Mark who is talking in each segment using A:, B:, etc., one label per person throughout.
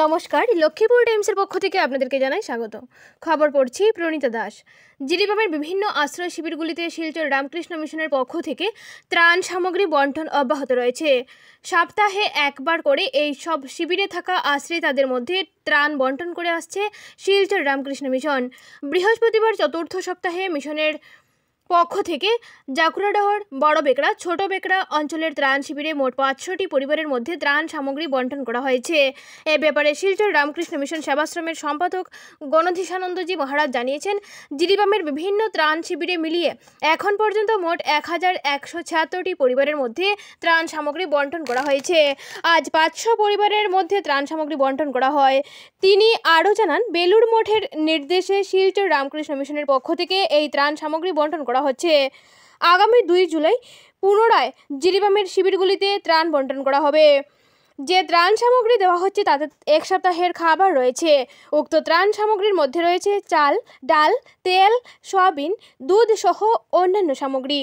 A: নমস্কার, লক্ষ্মীপুর টাইমসের পক্ষ থেকে আপনাদেরকে জানাই স্বাগত। খবর পড়ছি প্রণীতা দাস। জিরিবামের বিভিন্ন আশ্রয় শিবিরগুলিতে শিলচর রামকৃষ্ণ মিশনের পক্ষ থেকে ত্রাণ সামগ্রী বন্টন অব্যাহত রয়েছে। সপ্তাহে একবার করে এই সব শিবিরে থাকা আশ্রয়ীতাদের মধ্যে ত্রাণ বন্টন করে আসছে শিলচর রামকৃষ্ণ মিশন। বৃহস্পতিবার চতুর্থ সপ্তাহে মিশনের পক্ষ থেকে জাকুরাডহর, বড় বেকড়া, ছোট বেকড়া অঞ্চলের ত্রাণ শিবিরে মোট 500টি পরিবারের মধ্যে ত্রাণ সামগ্রী বন্টন করা হয়েছে। এ ব্যাপারে শিলচর রামকৃষ্ণ মিশন সেবাশ্রমের সম্পাদক গণধীশানন্দজি মহারাজ জানিয়েছেন, জিরিবামের বিভিন্ন ত্রাণ শিবিরে মিলিয়ে এখন পর্যন্ত মোট 1176টি পরিবারের মধ্যে ত্রাণ সামগ্রী বন্টন করা হয়েছে। আজ 500 পরিবারের মধ্যে ত্রাণ সামগ্রী বন্টন করা হয়। তিনি আরও জানান, বেলুর মঠের নির্দেশে শিলচর রামকৃষ্ণ মিশনের পক্ষ থেকে এই ত্রাণ সামগ্রী বন্টন করা হচ্ছে। আগামী 2 জুলাই পুনরায় জিরিবামের শিবিরগুলিতে ত্রাণ বন্টন করা হবে। যে ত্রাণ সামগ্রী দেওয়া হচ্ছে তাতে এক সপ্তাহের খাবার রয়েছে। উক্ত ত্রাণ সামগ্রীর মধ্যে রয়েছে চাল, ডাল, তেল, সয়াবিন, দুধ সহ অন্যান্য সামগ্রী।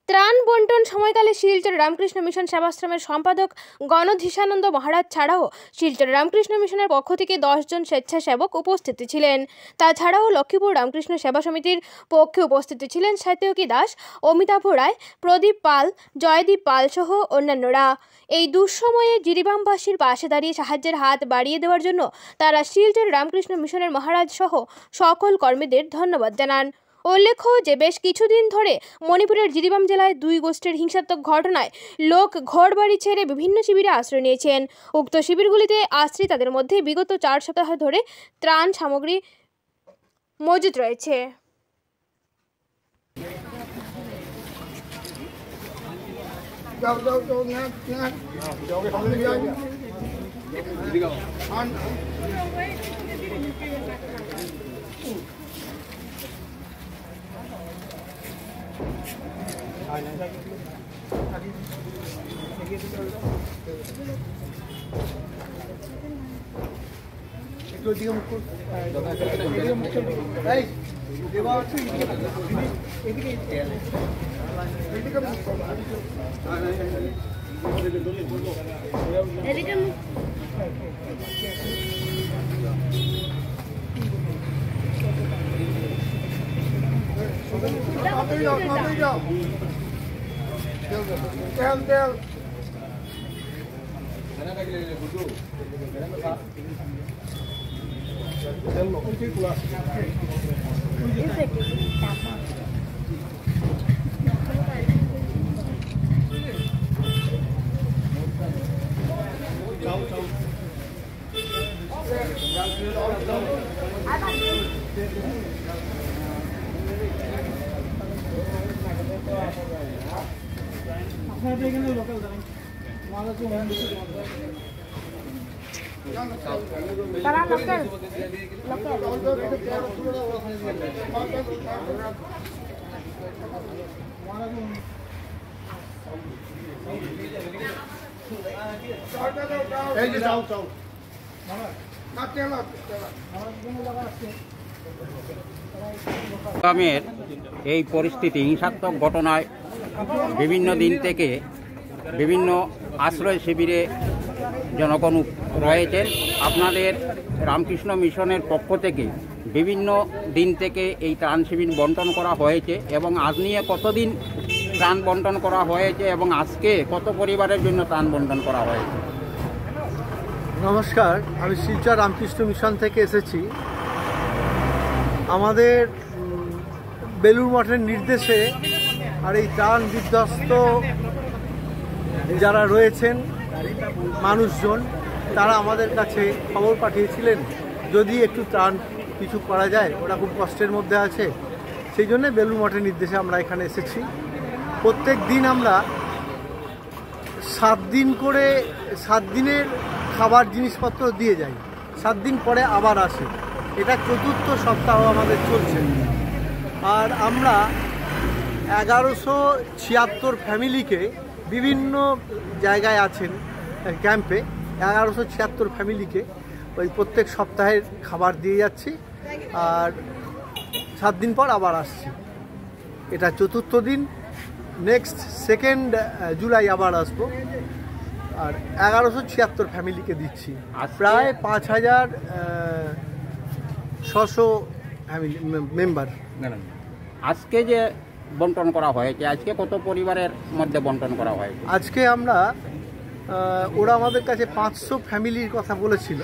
A: ত্রাণ বন্টন সময়কালে শিলচর রামকৃষ্ণ মিশন সেবাশ্রমের সম্পাদক গণধীশানন্দ মহারাজ ছাড়াও শিলচর রামকৃষ্ণ মিশনের পক্ষ থেকে 10 জন স্বেচ্ছাসেবক উপস্থিত ছিলেন। তাছাড়াও লক্ষ্মীপুর রামকৃষ্ণ সেবা সমিতির পক্ষে উপস্থিত ছিলেন সাত্যকী দাস, অমিতাভ রায়, প্রদীপ পাল, জয়দীপ পাল সহ অন্যান্যরা। এই দুঃসময়ে জিরিবামবাসীর পাশে দাঁড়িয়ে সাহায্যের হাত বাড়িয়ে দেওয়ার জন্য তারা শিলচর রামকৃষ্ণ মিশনের মহারাজ সহ সকল কর্মীদের ধন্যবাদ জানান। উল্লেখ্য যে বেশ কিছুদিন ধরে মণিপুরের জিরিবাম জেলায় 2 গোষ্ঠীর হিংসাত্মক ঘটনায় লোক ঘরবাড়ি ছেড়ে বিভিন্ন শিবিরে আশ্রয় নিয়েছেন। উক্ত শিবিরগুলিতে আশ্রয় তাদের মধ্যে বিগত 4 সপ্তাহ ধরে ত্রাণ সামগ্রী মজুত রয়েছে।
B: গ্রামের এই পরিস্থিতি হিংসাত্মক ঘটনায় বিভিন্ন দিন থেকে বিভিন্ন আশ্রয় শিবিরে জনগণ রয়েছেন। আপনাদের রামকৃষ্ণ মিশনের পক্ষ থেকে বিভিন্ন দিন থেকে এই ত্রাণ শিবির বন্টন করা হয়েছে এবং আজ নিয়ে কতদিন ত্রাণ বন্টন করা হয়েছে এবং আজকে কত পরিবারের জন্য ত্রাণ বন্টন করা হয়েছে?
C: নমস্কার, আমি শিলচর রামকৃষ্ণ মিশন থেকে এসেছি। আমাদের বেলুর মঠের নির্দেশে আর এই ত্রাণ বিধ্বস্ত যারা রয়েছেন মানুষজন, তারা আমাদের কাছে খবর পাঠিয়েছিলেন যদি একটু ত্রাণ কিছু করা যায়, ওরা খুব কষ্টের মধ্যে আছে। সেই জন্যে বেলুর মঠের নির্দেশে আমরা এখানে এসেছি। প্রত্যেক দিন আমরা 7 দিন করে 7 দিনের খাবার জিনিসপত্র দিয়ে যাই, 7 দিন পরে আবার আসে। এটা চতুর্থ সপ্তাহ আমাদের চলছে। আর আমরা 1176 ফ্যামিলিকে বিভিন্ন জায়গায় আছেন ক্যাম্পে, 1176 ফ্যামিলিকে ওই প্রত্যেক সপ্তাহের খাবার দিয়ে যাচ্ছি। আর 7 দিন পর আবার আসছি। এটা চতুর্থ দিন। নেক্সট 2 জুলাই আবার আসবো। আর 1176 ফ্যামিলিকে দিচ্ছি,
B: আজকে-
C: প্রায় 5600 ফ্যামিলি মেম্বার।
B: আজকে যে বন্টন করা হয়েছে, আজকে কত পরিবারের মধ্যে বন্টন করা হয়েছে?
C: আজকে আমরা ওরা আমাদের কাছে 500 ফ্যামিলির কথা বলেছিল,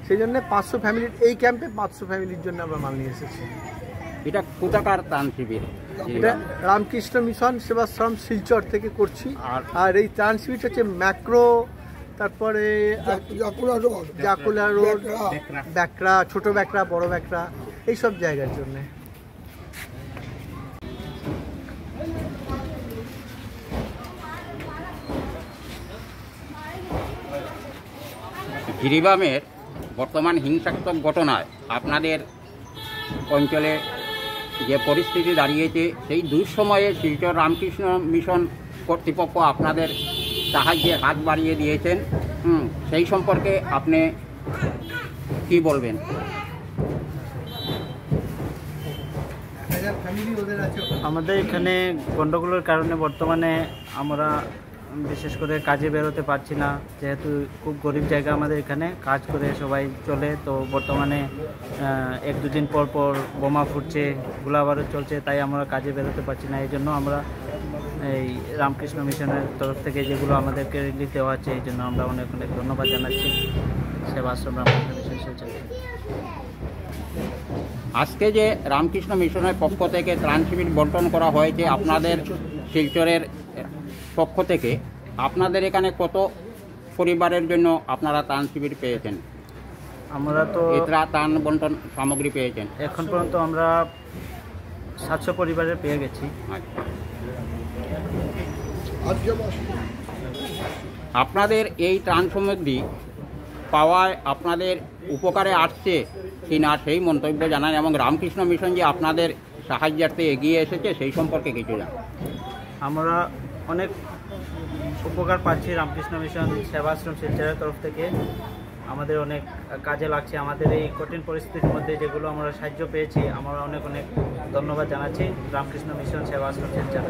C: সেই জন্য 500 ফ্যামিলির এই ক্যাম্পে 500 ফ্যামিলির জন্য আমরা মাল নিয়ে এসেছি।
B: এটা কোথাকার ত্রাণ শিবির?
C: এটা রামকৃষ্ণ মিশন সেবাশ্রম শিলচর থেকে করছি। আর এই ত্রাণ শিবিরটা হচ্ছে ম্যাক্রো, তারপরে জাকুলা রোড, ব্যাকড়া, ছোট ব্যাকড়া, বড় ব্যাকড়া, এইসব জায়গার জন্য।
B: গিরিবামের বর্তমান হিংসাত্মক ঘটনায় আপনাদের অঞ্চলে যে পরিস্থিতি দাঁড়িয়েছে, সেই দুঃসময়ে শিলচর রামকৃষ্ণ মিশন কর্তৃপক্ষ আপনাদের সাহায্যের হাত বাড়িয়ে দিয়েছেন। সেই সম্পর্কে আপনি কি বলবেন?
D: আমাদের এখানে গণ্ডগোলের কারণে বর্তমানে আমরা বিশেষ করে কাজে বেরোতে পারছি না, যেহেতু খুব গরিব জায়গা আমাদের এখানে, কাজ করে সবাই চলে। তো বর্তমানে 1-2 দিন পর পর বোমা ফুটছে, গোলাবারুদ চলছে, তাই আমরা কাজে বেরোতে পারছি না। এই জন্য আমরা এই রামকৃষ্ণ মিশনের তরফ থেকে যেগুলো আমাদেরকে রিলিফ দেওয়া হচ্ছে, এই জন্য আমরা অনেক অনেক ধন্যবাদ জানাচ্ছি সেবাশ্রম রামকৃষ্ণ মিশন শিলচরকে।
B: আজকে যে রামকৃষ্ণ মিশনের পক্ষ থেকে ত্রাণ শিবির বন্টন করা হয়েছে আপনাদের শিলচরের পক্ষ থেকে, আপনাদের এখানে কত পরিবারের জন্য আপনারা ত্রাণ শিবির পেয়েছেন?
D: আমরা তো
B: ত্রাণ বন্টন সামগ্রী পেয়েছেন?
D: এখন পর্যন্ত আমরা 700 পরিবারের পেয়ে গেছি।
B: আপনাদের এই ত্রাণ সামগ্রী পাওয়ায় আপনাদের উপকারে আসছে কি না সেই মন্তব্য জানান, এবং রামকৃষ্ণ মিশন যে আপনাদের সাহায্যার্থে এগিয়ে এসেছে সেই সম্পর্কে কিছু জানান।
D: আমরা অনেক উপকার পাচ্ছি রামকৃষ্ণ মিশন সেবাশ্রম শিলচরের তরফ থেকে। আমাদের অনেক কাজে লাগছে। আমাদের এই কঠিন পরিস্থিতির মধ্যে যেগুলো আমরা সাহায্য পেয়েছি, আমরা অনেক অনেক ধন্যবাদ জানাচ্ছি রামকৃষ্ণ মিশন সেবাশ্রম শিলচর।